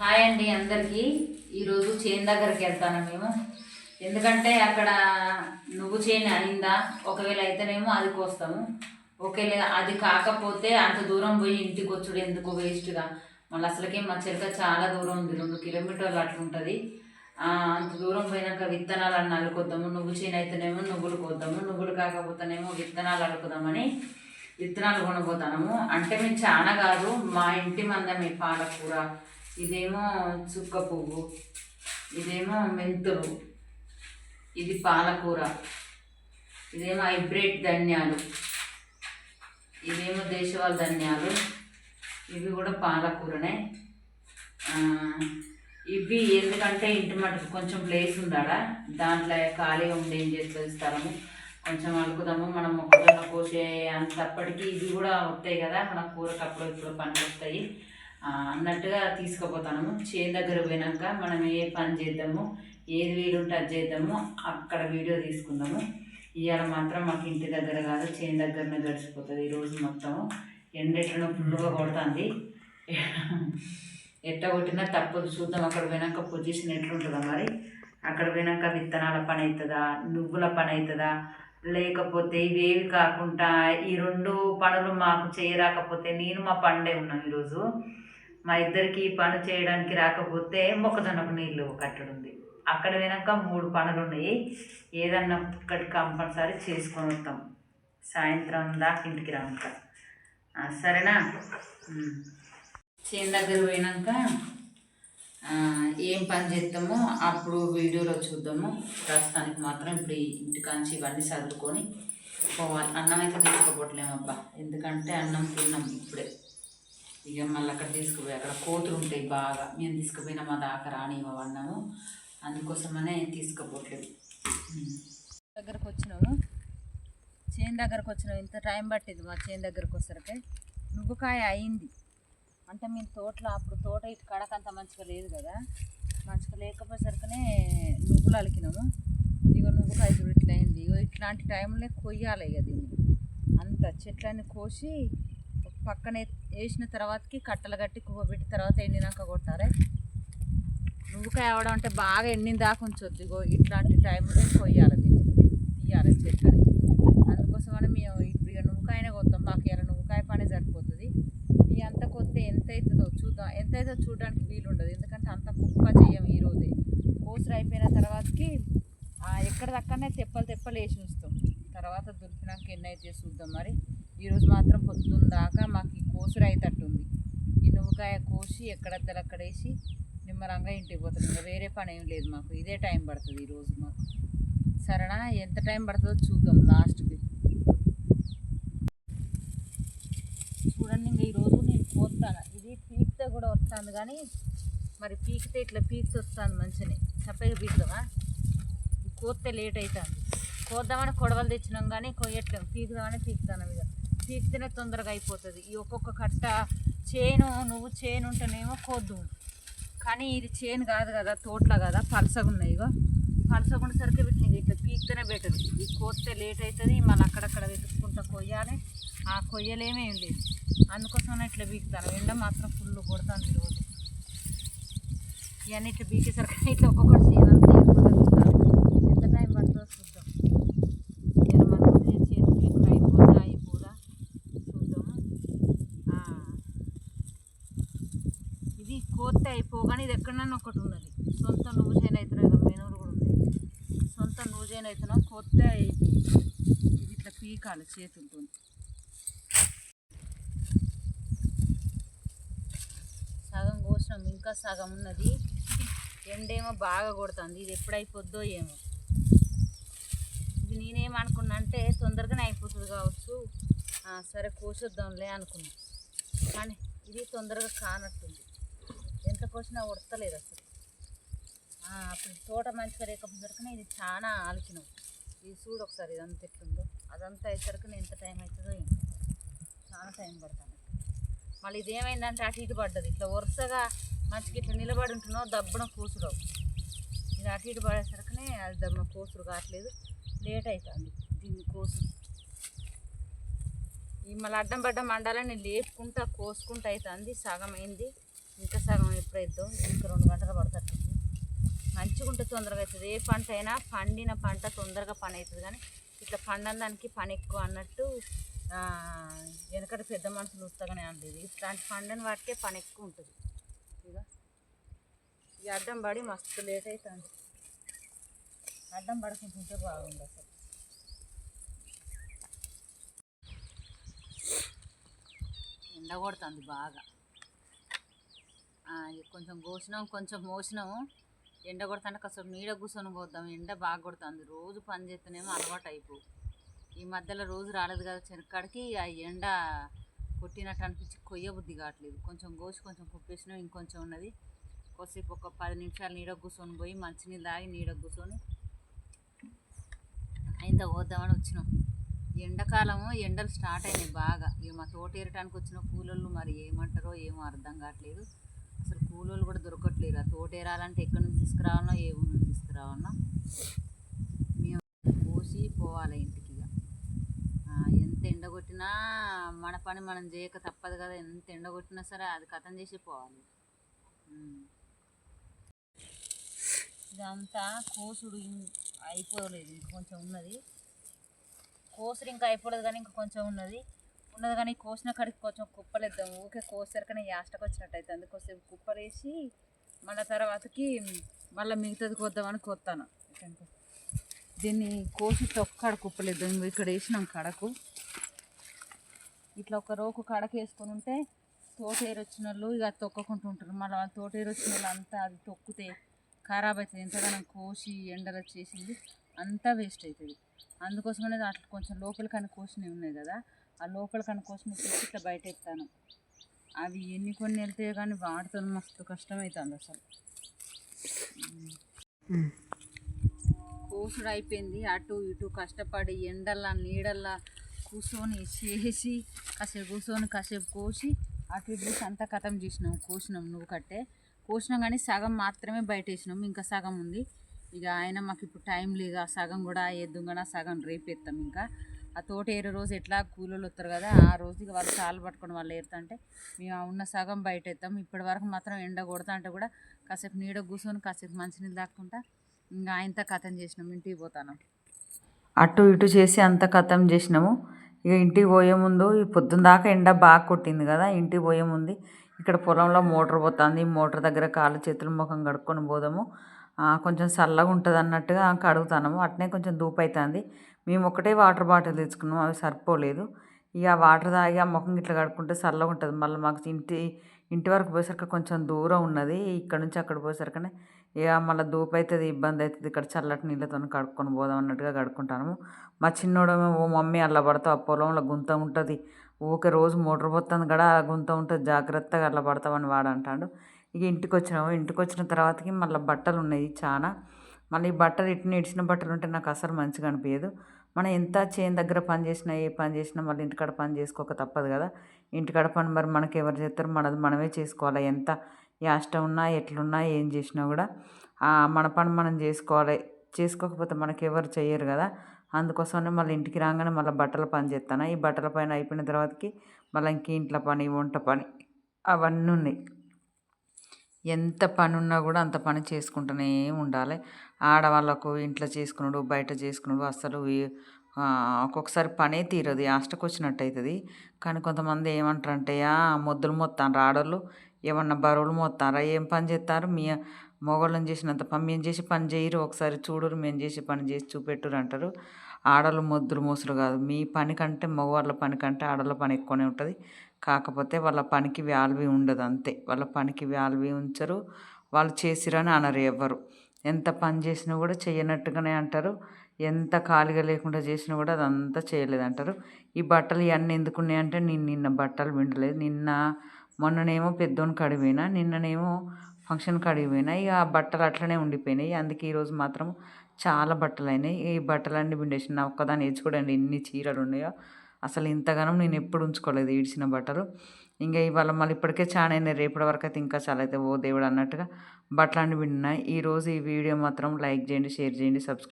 Hi అండి అందరికీ. ఈరోజు చేను దగ్గరికి వెళ్తాను మేము. ఎందుకంటే అక్కడ నువ్వు చేను అయిందా, ఒకవేళ అయితేనేమో అది కోస్తాము. ఒకవేళ అది కాకపోతే అంత దూరం పోయి ఇంటికి వచ్చుడు ఎందుకు వేస్ట్గా. మళ్ళీ అసలుకే మా చెలక చాలా దూరం ఉంది, 2 కిలోమీటర్లు అట్లా ఉంటుంది. అంత దూరం పోయినాక విత్తనాలు అన్న అలుకొద్దాము. నువ్వు చేను అయితేనేమో నువ్వులు కోద్దాము, నువ్వులు కాకపోతేనేమో విత్తనాలు అలుకుదామని విత్తనాలు కొనబోతాము. అంటే మేము చాలా కాదు, మా ఇంటి మందమే. పాలకూర, ఇదేమో చుక్క పువ్వు, ఇదేమో మెంతులు, ఇది పాలకూర, ఇదేమో హైబ్రిడ్ ధనియాలు, ఇదేమో దేశవాళ ధనియాలు, ఇవి కూడా పాలకూరనే. ఇవి ఎందుకంటే ఇంటి మటుకు కొంచెం ప్లేస్ ఉందాడా, దాంట్లో ఖాళీ ఉండి ఏం చేస్తుంది స్థలము, కొంచెం అలుకుదాము. మనం మొక్కజొన్న కోసే అంతప్పటికీ ఇవి కూడా వస్తాయి కదా, మన కూరకు అప్పుడు ఇప్పుడు పనికి వస్తాయి అన్నట్టుగా తీసుకుపోతాము. చేను దగ్గర పోయినాక మనం ఏ పని చేద్దాము, ఏది వీలుంటే అది చేద్దాము, అక్కడ వీడియో తీసుకుందాము. ఇవాళ మాత్రం మాకు ఇంటి దగ్గర కాదు, చేను దగ్గరనే గడిచిపోతుంది ఈరోజు మొత్తము. ఎండ ఎట్లనో ఫుల్గా కొడుతుంది. ఎట్లా కొట్టినా తప్పదు, చూద్దాం. అక్కడ పోయినాక పొజిషన్ ఎట్లుంటుందా మరి. అక్కడ పోయినాక విత్తనాల పని అవుతుందా, నువ్వుల పని అవుతుందా, లేకపోతే ఇవేవి కాకుండా ఈ 2 పనులు మాకు చేయరాకపోతే నేను మా పండే ఉన్నాను ఈరోజు. మా ఇద్దరికి పని చేయడానికి రాకపోతే మొక్కజొన్నకు నీళ్ళు కట్టడుంది. అక్కడ పోయినాక 3 పనులు ఉన్నాయి. ఏదన్నా ఒక్కటి కంపల్సరీ చేసుకొని వస్తాం. సాయంత్రం దాకా ఇంటికి రాక సరేనా. చేను దగ్గర పోయినాక ఏం పని చేస్తామో అప్పుడు వీడియోలో చూద్దాము. ప్రస్తుతానికి మాత్రం ఇప్పుడు ఇంటికాంచి ఇవన్నీ చదువుకొని పోవాలి. అన్నం అయితే తీసుకోపోవట్లేము అబ్బా, ఎందుకంటే అన్నం తిన్నాం ఇప్పుడే. ఇక మళ్ళీ అక్కడ తీసుకుపోయి అక్కడ కోతులు ఉంటాయి బాగా, మేము తీసుకుపోయినా మా దాకా రానివ్వన్నాము, అందుకోసమనే తీసుకుపోవట్లేదు. దగ్గరకు వచ్చినాము, చేను దగ్గరకు వచ్చినాము. ఇంత టైం పట్టింది మా చేను దగ్గరకు వచ్చరికి. నువ్వుకాయ అయింది అంటే మేము తోటలో అప్పుడు తోట ఇటు కడకంత మంచిగా లేదు కదా, మంచిగా లేకపోయేసరికనే నువ్వులు అలికినాము. ఇక నువ్వుకాయ చూడు ఇట్లా అయింది. ఇగో ఇట్లాంటి టైంలో కొయ్యాలి. ఇక దీన్ని అంత చెట్లన్నీ కోసి పక్కన వేసిన తర్వాతకి కట్టలు కట్టి పెట్టిన తర్వాత ఎండినాక కొట్టాలి. నువ్వుకాయ అవడం అంటే బాగా ఎండిన దాకా ఉంచొద్దు. ఇగో ఇట్లాంటి టైంలో కొయ్యాలి, దీన్ని తీయాలి చెట్లని. అందుకోసమని మేము ఇప్పుడు ఇక నువ్వుకాయనే కొద్దాం. మాకు ఇలా నువ్వుకాయ పనే సరిపోతుంది. ఇక అంత కొత్త ఎంత అవుతుందో చూద్దాం. ఎంత అవుతుందో చూడడానికి వీలు ఉండదు, ఎందుకంటే అంత కుక్క చెయ్యం ఈరోజే. కోసరు అయిపోయిన తర్వాతకి ఎక్కడిదక్కడనే తెప్పలు వేసి ఉంచుతాం. తర్వాత దొరికినాక ఎన్ని అయితే చూద్దాం. మరి ఈరోజు మాత్రం పొద్దున్న దాకా మాకు ఈ కోసరు అయితట్టుంది. ఈ నువ్వుకాయ కోసి ఎక్కడెక్కడ వేసి నిమ్మరంగా ఇంటికి పోతుంది. ఇంకా వేరే పని ఏం లేదు మాకు, ఇదే టైం పడుతుంది ఈరోజు మాకు. సరేనా, ఎంత టైం పడుతుందో చూద్దాం లాస్ట్కి. చూడండి, ఇంకా ఈరోజు నేను కోస్తాను. ఇది పీకితే కూడా వస్తుంది, కానీ మరి పీకితే ఇట్లా పీకితే వస్తుంది మంచిగా. చప్పగా పీకుదామా, కోస్తే లేట్ అవుతుంది. కోద్దామని కొడవలు తెచ్చినాం కానీ కొయ్యట్లేము, పీకుదామని పీకుతాను. ఇక పీకితేనే తొందరగా అయిపోతుంది. ఈ ఒక్కొక్క కట్ట చేను, నువ్వు చేను ఉంటేనేమో కోద్దు, కానీ ఇది చేను కాదు కదా, తోటలో కదా, పలసగా ఉన్నాయి. ఇగో పలసగా ఉండేసరికి వీటిని ఇట్లా పీకితేనే బెటర్. ఇది కోస్తే లేట్ అవుతుంది, మళ్ళీ అక్కడక్కడ వెతుక్కుంటా కొయ్యాలి. ఆ కొయ్యలేమేం లేదు, అందుకోసమే ఇట్లా పీకుతాను. ఎండ మాత్రం ఫుల్ కొడతాను ఈరోజు. ఇవన్నీ ఇట్లా పీకేసరికి ఇట్లా ఒక్కొక్కటి చేను అంతా ఎంత టైం పడుతుందో చూద్దాం. నేను మనం చేను పీకుడు అయిపోదా చూద్దాము. ఇది కోస్తే అయిపోగానే ఇది ఎక్కడన్నా ఒకటి ఉన్నది. సొంత నువ్వు చేను అవుతున్నా కదా, మెనూరు కూడా ఉంది. సొంత నువ్వు చేను అవుతున్నా కోస్తే అయిపోయింది. ఇది ఇట్లా పీకాలి చేతులతో. సగం కోసినాం, ఇంకా సగం ఉన్నది. ఎండేమో బాగా కొడుతుంది, ఇది ఎప్పుడైపోద్దో ఏమో. ఇది నేనేమనుకున్నా అంటే తొందరగానే అయిపోతుంది కావచ్చు, సరే కోసొద్దాంలే అనుకున్నా. కానీ ఇది తొందరగా కానట్టుంది, ఎంత కోసినా ఉడతలేదు అసలు. అప్పుడు తోట మంచిగా లేకపోయేసరికి ఇది చాలా ఆలోచన. ఇది చూడు ఒకసారి, ఇదంతా ఎట్లుందో. అదంతా అయ్యేసరికి ఎంత టైం అవుతుందో ఏమో, చాలా టైం పడుతుంది. మళ్ళీ ఇదేమైందంటే అటు ఇటు పడ్డది. ఇట్లా వరుసగా మంచిగా ఇట్లా నిలబడి ఉంటున్నావు, దబ్బున కోసురావు. ఇది అటు ఇటు పడేసరికనే అది దబ్బున కోసురు కావట్లేదు, లేట్ అవుతుంది దీన్ని కోసు. ఈ మళ్ళీ అడ్డం పడ్డం మండాలని నేను లేపుకుంటా కోసుకుంటూ అవుతుంది. సగం అయింది, ఇంకా సగం ఎప్పుడైద్దో ఇంకా 2 గంటలు పడుతుంది. మంచిగా ఉంటే తొందరగా అవుతుంది. ఏ పంట అయినా పండిన పంట తొందరగా పని అవుతుంది, కానీ ఇట్లా పండిన దానికి పని ఎక్కువ అన్నట్టు వెనకటి పెద్ద మనుషులు వస్తాగానే అనలేదు. ఇట్లాంటి పండిన వాటికే పని ఎక్కువ ఉంటుంది. ఇక ఈ అడ్డం పడి మస్తు లేట్ అవుతుంది. అడ్డం పడుకుంటుంటే బాగుంది అసలు. ఎండ కొడుతుంది బాగా. కొంచెం కోసినాం, కొంచెం మోసినాము. ఎండ కొడుతుంటే కాస్త నీడ కూర్చొని పోద్దాం. ఎండ బాగా కొడుతుంది. రోజు పని చేస్తేనేమో అలవాటు అయిపో. ఈ మధ్యలో రోజు రాలేదు కదా చెనక్కాడికి, ఆ ఎండ కొట్టినట్టు అనిపించి కొయ్య బుద్ధి కావట్లేదు. కొంచెం కోసి కొంచెం కుప్పేసినాం, ఇంకొంచెం ఉన్నది. కొద్దిసేపు ఒక 10 నిమిషాలు నీడ కూర్చొని పోయి మంచినీళ్ళు తాగి నీడ కూర్చొని ఇంత పోద్దామని వచ్చినాం. ఎండాకాలము ఎండలు స్టార్ట్ అయినాయి బాగా. ఇక మా తోట ఏరటానికి వచ్చిన కూలోళ్ళు మరి ఏమంటారో ఏమో అర్థం కావట్లేదు. అసలు కూలోళ్ళు కూడా దొరకట్లేరు. ఆ తోట ఏరాలంటే ఎక్కడి నుంచి తీసుకురావాలనో ఏ ఊరి నుంచి తీసుకురావాలనో. మేము పోసి పోవాలి ఇంటికి. ఎంత ఎండగొట్టినా మన పని మనం చేయక తప్పదు కదా. ఎంత ఎండగొట్టినా సరే అది కథం చేసి పోవాలి. ఇదంతా కోసుడు అయిపోలేదు, ఇంకొంచెం ఉన్నది. కోసుడు ఇంకా అయిపోలేదు కానీ ఇంకా కొంచెం ఉన్నది కానీ కోసిన కాడికి కొంచెం కుప్పలేద్దాం. ఊకే కోసరికనే యాస్టకు వచ్చినట్టు అవుతుంది. కొంచెం కుప్పలేసి మళ్ళీ తర్వాతకి మళ్ళీ మిగతాది కొద్దామని కొత్తాను. దీన్ని కోసి తొక్కడ కుప్పలేద్దాం. ఇక్కడ వేసినాం కడకు. ఇట్లా ఒక రోకు కడకు వేసుకొని ఉంటే తోటేరు వచ్చిన వాళ్ళు ఇక తొక్కకుంటూ ఉంటారు. మళ్ళీ వాళ్ళు తోటేరు వచ్చిన వాళ్ళు అంతా అది తొక్కితే ఖరాబ్ అవుతుంది. ఎంతగానో కోసి ఎండలో చేసింది అంతా వేస్ట్ అవుతుంది. అందుకోసమనే అట్లా కొంచెం లోపలికని కోసినవి ఉన్నాయి కదా, ఆ లోపలికని కోసిన తెచ్చి ఇట్లా బయట ఎత్తాను. అవి ఎన్ని కొన్ని వెళ్తాయో కానీ వాటితో మస్తు కష్టమవుతుంది అసలు. కోసుడు అయిపోయింది. అటు ఇటు కష్టపడి ఎండల్లా నీడల్లా కూర్చొని చేసి కాసేపు కూర్చొని కాసేపు కోసి అటు ఇటు అంతా కథం చేసినాం. కోసినాం, నువ్వు కట్టే కోసినాం కానీ సగం మాత్రమే బయట వేసినాం, ఇంకా సగం ఉంది. ఇక ఆయన మాకు ఇప్పుడు టైం లేదు. ఆ సగం కూడా వేద్దాం కానీ ఆ సగం రేపు ఎత్తాం. ఇంకా ఆ తోట ఏరే రోజు ఎట్లా కూలీలు వస్తారు కదా, ఆ రోజు ఇక వాళ్ళు చాలు పట్టుకొని వాళ్ళు ఏరుతుంటే మేము ఉన్న సగం బయట ఎత్తాం. ఇప్పటి వరకు మాత్రం ఎండ కొడతా అంటే కూడా కాసేపు నీడ కూర్చొని కాసేపు మంచినీళ్ళు తాక్కుంటా ఇంకా ఆయనతో కథం చేసినాం. ఇంటికి పోతాను. అటు ఇటు చేసి అంతా కథం చేసినాము. ఇక ఇంటికి పోయే ముందు ఈ పొద్దున్న దాకా ఎండ బాగా కొట్టింది కదా, ఇంటికి పోయే ముందు ఇక్కడ పొలంలో మోటార్ పోతుంది. మోటార్ దగ్గర కాళ్ళు చేతులు ముఖం కడుక్కొని పోదాము. కొంచెం చల్లగా ఉంటుంది అన్నట్టుగా కడుగుతాము. అట్నే కొంచెం ధూపు అవుతుంది. మేము ఒకటే వాటర్ బాటిల్ తెచ్చుకున్నాము, అవి సరిపోలేదు. ఇక వాటర్ తాగి ఆ ముఖం ఇట్లా కడుక్కుంటే చల్లగా ఉంటుంది. మళ్ళీ మాకు ఇంటి వరకు పోయేసరికి కొంచెం దూరం ఉన్నది. ఇక్కడ నుంచి అక్కడ పోయేసరికనే ఇక మళ్ళీ ధూపు అవుతుంది, ఇబ్బంది అవుతుంది. ఇక్కడ చల్లటి నీళ్ళతో కడుక్కొని పోదాం అన్నట్టుగా కడుక్కుంటాము. మా చిన్నోడేమో ఓ మమ్మీ అలా పడతావు, ఆ పొలంలో గుంత ఉంటుంది, ఊకే రోజు మోటార్ పోతుంది కూడా ఆ గుంత ఉంటుంది, జాగ్రత్తగా అలా పడతామని వాడు అంటాడు. ఇక ఇంటికి వచ్చిన తర్వాతకి మళ్ళీ బట్టలు ఉన్నాయి చాలా. మళ్ళీ ఈ బట్టలు ఇడిచిన బట్టలు ఉంటే నాకు అసలు మంచిగా అనిపించదు. మనం ఎంత చేను దగ్గర పని చేసినా ఏ పని చేసినా మళ్ళీ ఇంటికాడ పని చేసుకోక తప్పదు కదా. ఇంటికాడ పని మరి మనకి ఎవరు చేస్తారు, మనది మనమే చేసుకోవాలి. ఎంత యాష్ట ఉన్నా ఎట్లున్నా ఏం చేసినా కూడా మన పని మనం చేసుకోవాలి. చేసుకోకపోతే మనకి ఎవరు చెయ్యరు కదా. అందుకోసమనే మళ్ళీ ఇంటికి రాగానే మళ్ళీ బట్టల పని చేస్తాను. ఈ బట్టల పైన అయిపోయిన తర్వాతకి మళ్ళీ ఇంక ఇంట్లో పని, వంట పని అవన్నీ ఉన్నాయి. ఎంత పని ఉన్నా కూడా అంత పని చేసుకుంటూనే ఉండాలి. ఆడవాళ్ళకు ఇంట్లో చేసుకున్నాడు బయట చేసుకున్నాడు అసలు ఒక్కొక్కసారి పనే తీరదు, యాస్టకు వచ్చినట్టు అవుతుంది. కానీ కొంతమంది ఏమంటారంటే మొద్దులు మోస్తారు ఆడోళ్ళు, ఏమన్నా బరువులు మోస్తారా, ఏం పని చేస్తారు, మీ మగవాళ్ళని చేసినంత పని మేము చేసి పని చేయరు, ఒకసారి చూడరు, మేము చేసి పని చేసి చూపెట్టరు అంటారు. ఆడవాళ్ళు మొద్దులు మోసరు కాదు, మీ పని కంటే మగవాళ్ళ పని కంటే ఆడవాళ్ళ పని ఎక్కువనే ఉంటుంది. కాకపోతే వాళ్ళ పనికి వాల్యూ ఉండదు అంతే. వాళ్ళ పనికి వాల్యూ ఉంచరు, వాళ్ళు చేసిరని అనరు ఎవ్వరు. ఎంత పని చేసినా కూడా చేయనట్టుగానే అంటారు. ఎంత ఖాళీగా లేకుండా చేసినా కూడా అదంతా చేయలేదంటారు. ఈ బట్టలు ఇవన్నీ ఎందుకున్నాయంటే నేను నిన్న బట్టలు పిండలేదు. మొన్ననేమో పెద్దోని కాడికి పోయినా, నిన్ననేమో ఫంక్షన్ కాడికి పోయినా. ఇక ఆ బట్టలు అట్లనే ఉండిపోయినాయి. అందుకే ఈరోజు మాత్రం చాలా బట్టలు అయినాయి. ఈ బట్టలన్నీ పిండేసిన. నా ఒక్కదాన్ని చూడండి ఎన్ని చీరలు ఉన్నాయో. అసలు ఇంతగానం నేను ఎప్పుడు ఉంచుకోలేదు ఈడ్చిన బట్టలు. ఇంకా ఇవాళ మళ్ళీ ఇప్పటికే చాలా అయినాయి, రేపటి వరకు అయితే ఇంకా చాలా అయితే ఓ దేవుడు అన్నట్టుగా బట్టలన్నీ పిండినాయి. ఈరోజు ఈ వీడియో మాత్రం లైక్ చేయండి, షేర్ చేయండి, సబ్స్క్రైబ్